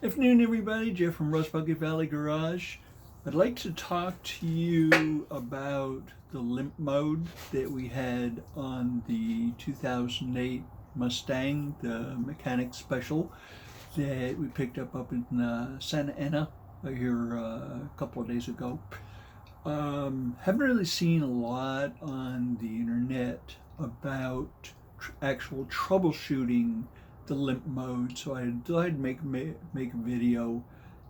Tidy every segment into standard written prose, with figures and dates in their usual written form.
Afternoon, everybody. Jeff from Rose Bucket Valley Garage. I'd like to talk to you about the limp mode that we had on the 2008 Mustang, the mechanic special that we picked up in Santa Ana here a couple of days ago. Haven't really seen a lot on the internet about actual troubleshooting the limp mode, so I thought I'd make a video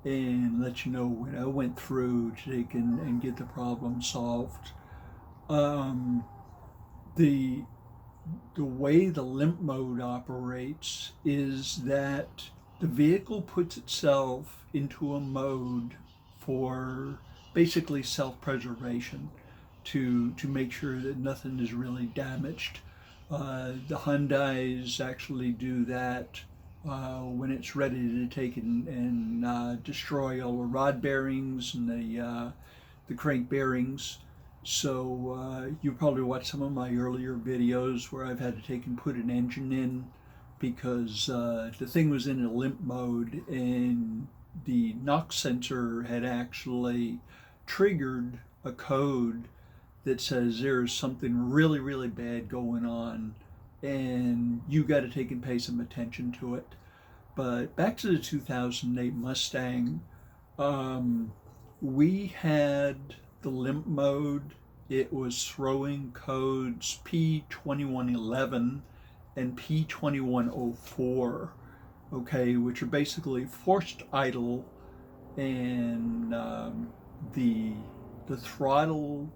and let you know what I went through to take and get the problem solved. Um, the the way the limp mode operates is that the vehicle puts itself into a mode for basically self-preservation to make sure that nothing is really damaged. The Hyundais actually do that when it's ready to take and destroy all the rod bearings and the crank bearings. So you probably watched some of my earlier videos where I've had to take and put an engine in because the thing was in a limp mode and the knock sensor had actually triggered a code that says there's something really, really bad going on and you got to take and pay some attention to it. But back to the 2008 Mustang, we had the limp mode. It was throwing codes P2111 and P2104, okay, which are basically forced idle, and the throttle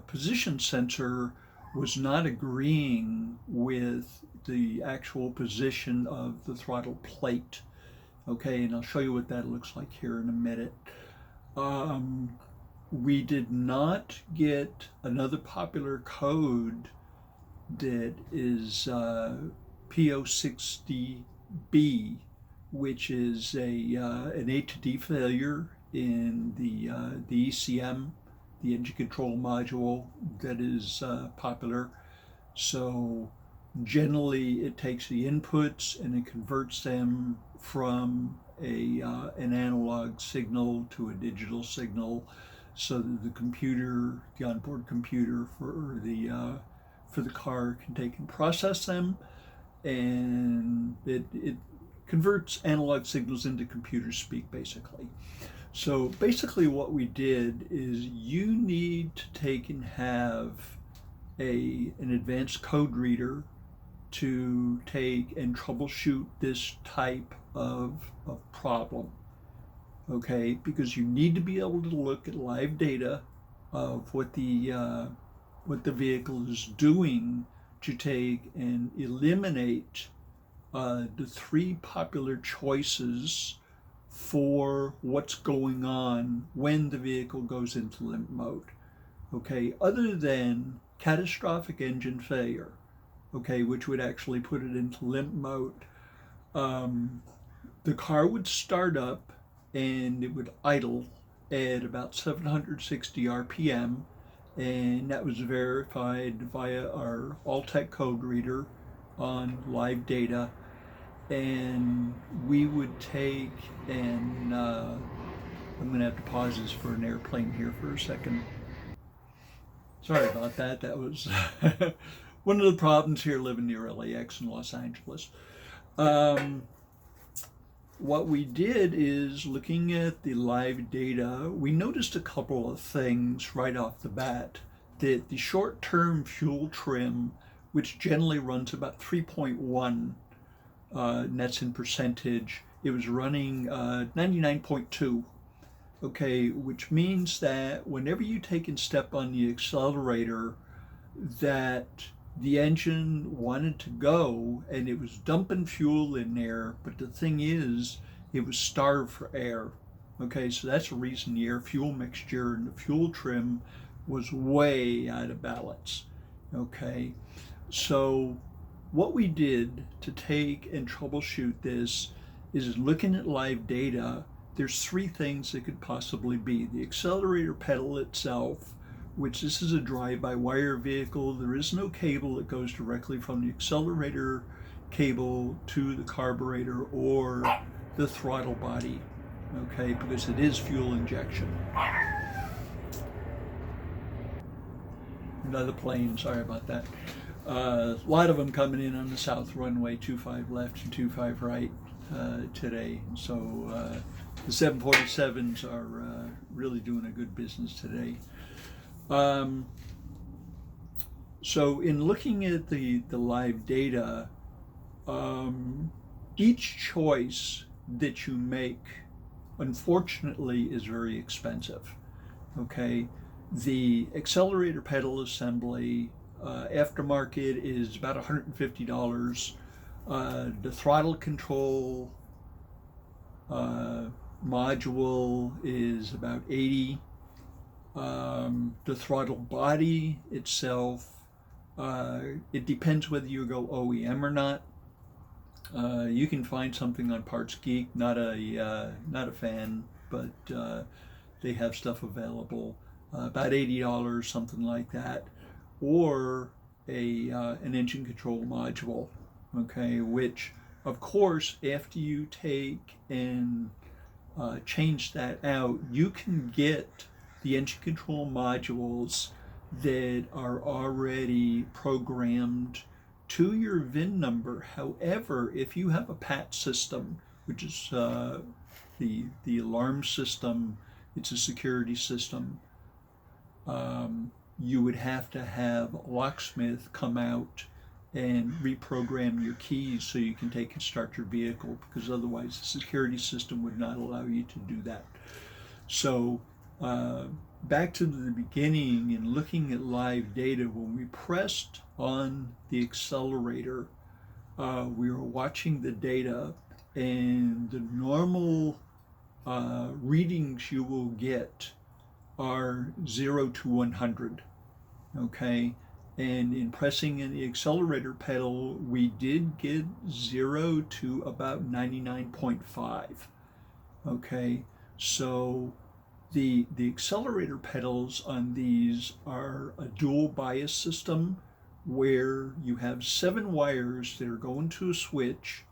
position sensor was not agreeing with the actual position of the throttle plate. Okay, and I'll show you what that looks like here in a minute. We did not get another popular code that is P060B, which is an A to D failure in the ECM, the engine control module that is popular. So generally it takes the inputs and it converts them from an analog signal to a digital signal so that the computer, the onboard computer for the car can take and process them, and it converts analog signals into computer speak basically. So basically what we did is you need to take and have an advanced code reader to take and troubleshoot this type of problem, okay? Because you need to be able to look at live data of what the vehicle is doing to take and eliminate the three popular choices for what's going on when the vehicle goes into limp mode, okay? Other than catastrophic engine failure, okay, which would actually put it into limp mode. The car would start up and it would idle at about 760 RPM, and that was verified via our Alltech code reader on live data. And we would take and I'm going to have to pause this for an airplane here for a second. Sorry about that. That was one of the problems here living near LAX in Los Angeles. What we did is, looking at the live data, we noticed a couple of things right off the bat. That the short-term fuel trim, which generally runs about 3.1 nets in percentage, it was running 99.2. Okay, which means that whenever you take and step on the accelerator, that the engine wanted to go and it was dumping fuel in there, but the thing is, it was starved for air. Okay, so that's the reason the air fuel mixture and the fuel trim was way out of balance. Okay, so what we did to take and troubleshoot this is, looking at live data, there's three things that could possibly be. The accelerator pedal itself, which this is a drive-by-wire vehicle. There is no cable that goes directly from the accelerator cable to the carburetor or the throttle body, okay, because it is fuel injection. Another plane, sorry about that. A lot of them coming in on the south runway, 25 left and 25 right today. So the 747s are really doing a good business today. So in looking at the live data, each choice that you make, unfortunately, is very expensive. Okay, the accelerator pedal assembly aftermarket is about $150. The throttle control module is about $80. The throttle body itself, it depends whether you go OEM or not. You can find something on Parts Geek. Not a fan, but they have stuff available. About $80, something like that, or an engine control module. Okay, which of course after you take and change that out, you can get the engine control modules that are already programmed to your VIN number. However, if you have a PAT system, which is the alarm system, it's a security system, you would have to have a locksmith come out and reprogram your keys so you can take and start your vehicle, because otherwise the security system would not allow you to do that. So back to the beginning and looking at live data, when we pressed on the accelerator, we were watching the data, and the normal readings you will get are 0 to 100, okay? And in pressing in the accelerator pedal, we did get 0 to about 99.5, okay? So the accelerator pedals on these are a dual bias system where you have 7 wires that are going to a switch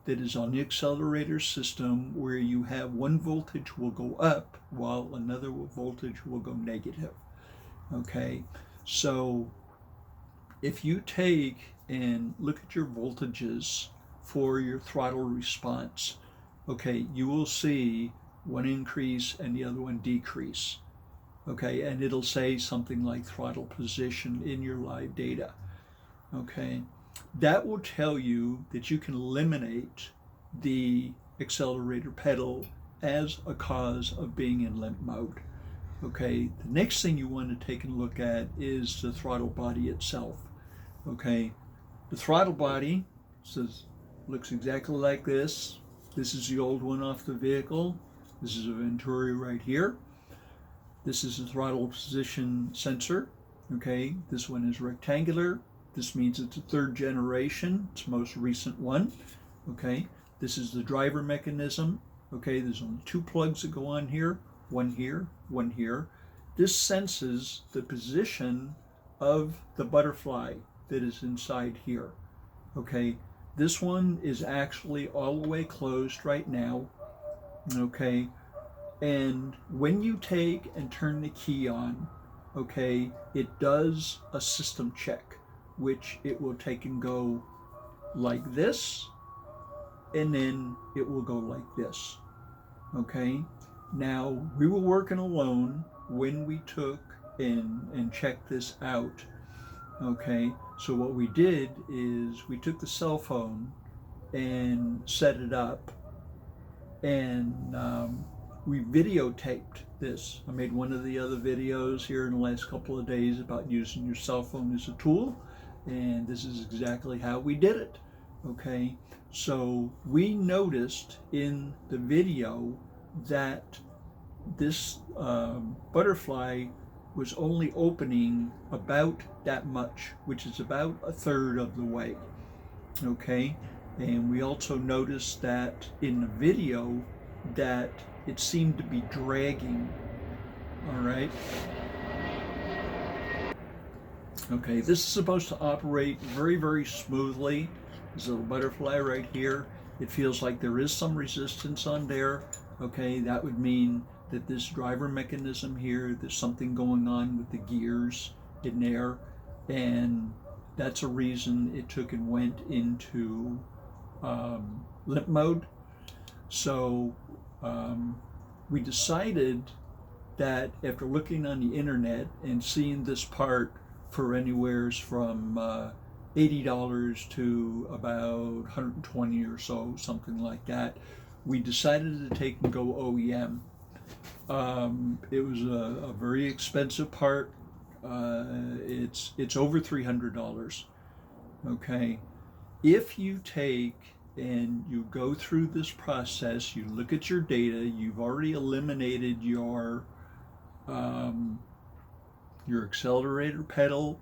that is on the accelerator system, where you have one voltage will go up while another voltage will go negative. Okay, so if you take and look at your voltages for your throttle response, okay, you will see one increase and the other one decrease. Okay, and it'll say something like throttle position in your live data. Okay, that will tell you that you can eliminate the accelerator pedal as a cause of being in limp mode. Okay, the next thing you want to take a look at is the throttle body itself. Okay, the throttle body looks exactly like this. This is the old one off the vehicle. This is a Venturi right here. This is the throttle position sensor. Okay, this one is rectangular. This means it's a 3rd generation. It's the most recent one. Okay, this is the driver mechanism. Okay, there's only 2 plugs that go on here. One here, one here. This senses the position of the butterfly that is inside here. Okay, this one is actually all the way closed right now. Okay, and when you take and turn the key on, okay, it does a system check, which it will take and go like this, and then it will go like this. Okay, now we were working alone when we took and checked this out. Okay, so what we did is we took the cell phone and set it up, and we videotaped this. I made one of the other videos here in the last couple of days about using your cell phone as a tool, and this is exactly how we did it. Okay, so we noticed in the video that this butterfly was only opening about that much, which is about 1/3 of the way. Okay, and we also noticed that in the video that it seemed to be dragging. All right. Okay, this is supposed to operate very, very smoothly. This little butterfly right here. it feels like there is some resistance on there. Okay, that would mean that this driver mechanism here, there's something going on with the gears in there, and that's a reason it took and went into limp mode. So we decided that after looking on the internet and seeing this part for anywhere from $80 to about $120 or so, something like that, we decided to take and go OEM. It was a very expensive part. It's over $300. Okay, if you take and you go through this process, you look at your data, you've already eliminated your accelerator pedal,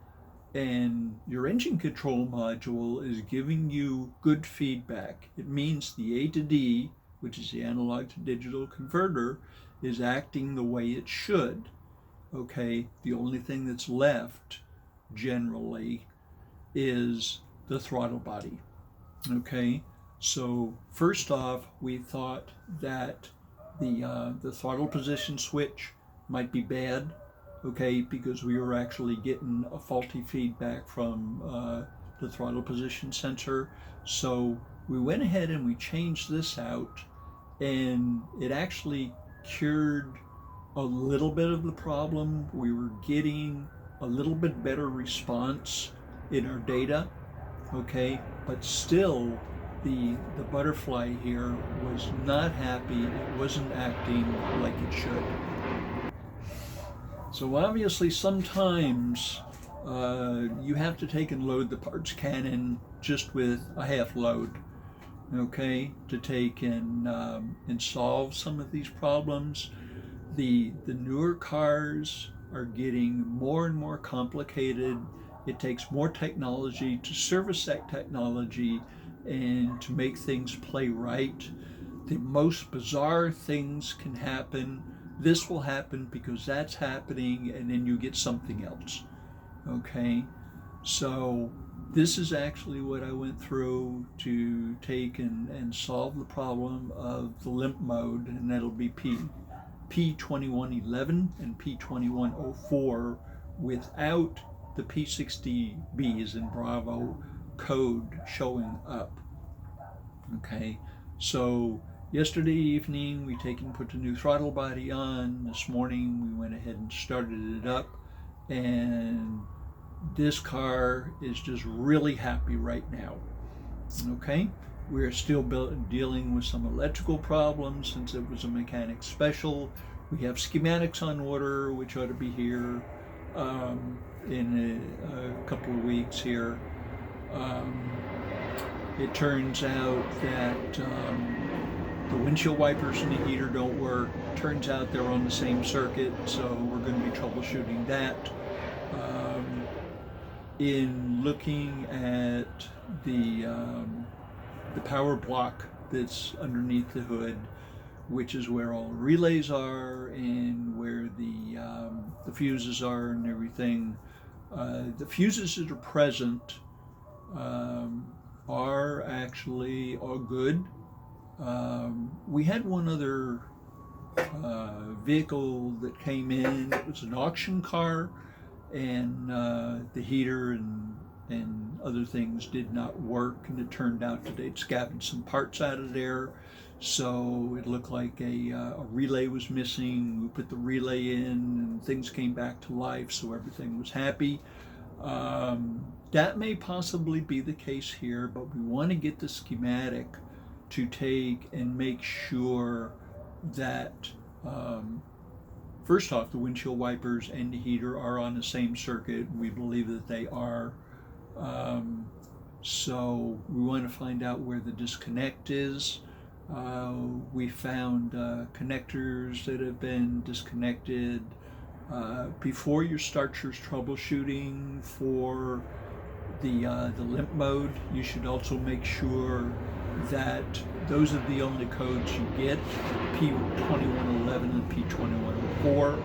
and your engine control module is giving you good feedback. It means the A to D, which is the analog to digital converter, is acting the way it should. Okay, the only thing that's left generally is the throttle body. Okay, so first off, we thought that the throttle position switch might be bad, okay, because we were actually getting a faulty feedback from the throttle position sensor. So we went ahead and we changed this out, and it actually cured a little bit of the problem. We were getting a little bit better response in our data, okay, but still the butterfly here was not happy. It wasn't acting like it should. So obviously sometimes you have to take and load the parts cannon just with a half load, okay, to take and solve some of these problems. The newer cars are getting more and more complicated. It takes more technology to service that technology and to make things play right. The most bizarre things can happen. This will happen because that's happening, and then you get something else. Okay, so this is actually what I went through to take and solve the problem of the limp mode, and that'll be P2111 and P2104 without the P60B as in Bravo code showing up. Okay, so yesterday evening we put the new throttle body on. This morning we went ahead and started it up, and this car is just really happy right now. Okay, we're still dealing with some electrical problems since it was a mechanic special. We have schematics on order, which ought to be here in a couple of weeks here. It turns out that the windshield wipers and the heater don't work. Turns out they're on the same circuit, so we're going to be troubleshooting that. In looking at the power block that's underneath the hood, which is where all the relays are and where the fuses are and everything. The fuses that are present are actually all good. We had one other vehicle that came in. It was an auction car, and the heater and other things did not work, and it turned out that they'd scavenged some parts out of there. So it looked like a relay was missing. We put the relay in and things came back to life, so everything was happy. That may possibly be the case here, but we want to get the schematic to take and make sure that first off, the windshield wipers and the heater are on the same circuit. We believe that they are. So we want to find out where the disconnect is. We found connectors that have been disconnected. Before you start your troubleshooting for the limp mode, you should also make sure that those are the only codes you get, P2111 and P2104,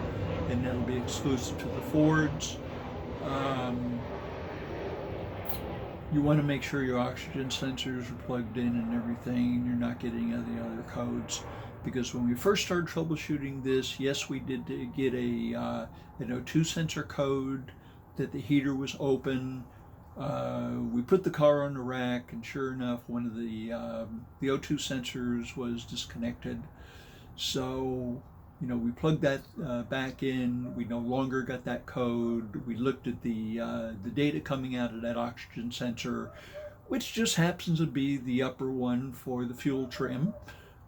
and that'll be exclusive to the Fords. You want to make sure your oxygen sensors are plugged in and everything, and you're not getting any other codes. Because when we first started troubleshooting this, yes, we did get a an O2 sensor code that the heater was open. We put the car on the rack, and sure enough, one of the O2 sensors was disconnected. So, we plugged that back in. We no longer got that code. We looked at the data coming out of that oxygen sensor, which just happens to be the upper one for the fuel trim,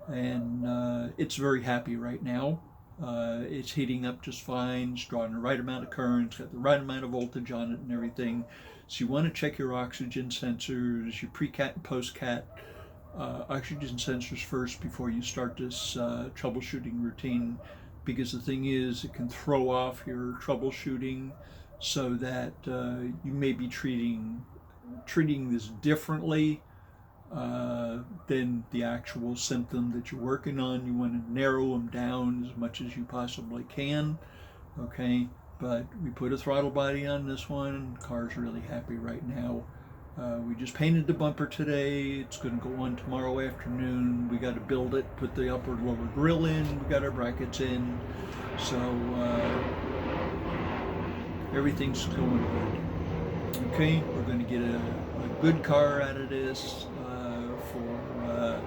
and it's very happy right now. It's heating up just fine. It's drawing the right amount of current. It's got the right amount of voltage on it and everything. So you want to check your oxygen sensors, your pre-cat and post-cat oxygen sensors first before you start this troubleshooting routine, because the thing is, it can throw off your troubleshooting, so that you may be treating this differently than the actual symptom that you're working on. You want to narrow them down as much as you possibly can. Okay, but we put a throttle body on this one. The car's really happy right now. We just painted the bumper today. It's going to go on tomorrow afternoon. We got to build it, put the upper lower grill in. We got our brackets in. So everything's going good. Okay, we're going to get a good car out of this for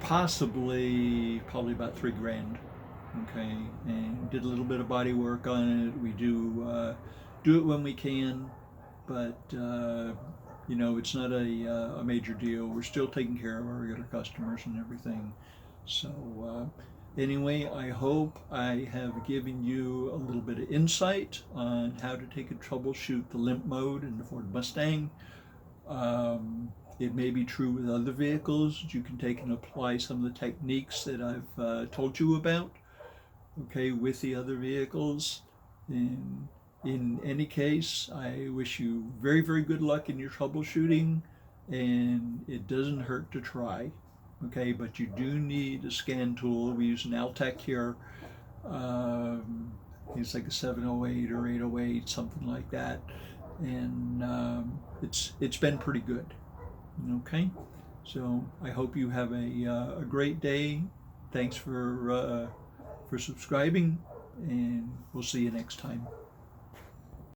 probably about $3,000. Okay, and did a little bit of body work on it. We do it when we can, but it's not a major deal. We're still taking care of our regular customers and everything. So anyway, I hope I have given you a little bit of insight on how to take and troubleshoot the limp mode in the Ford Mustang. It may be true with other vehicles. You can take and apply some of the techniques that I've told you about, okay, with the other vehicles. And in any case, I wish you very, very good luck in your troubleshooting, and it doesn't hurt to try, okay? But you do need a scan tool. We use an Altec here. It's like a 708 or 808, something like that, and it's been pretty good. Okay, so I hope you have a great day. Thanks for subscribing, and we'll see you next time.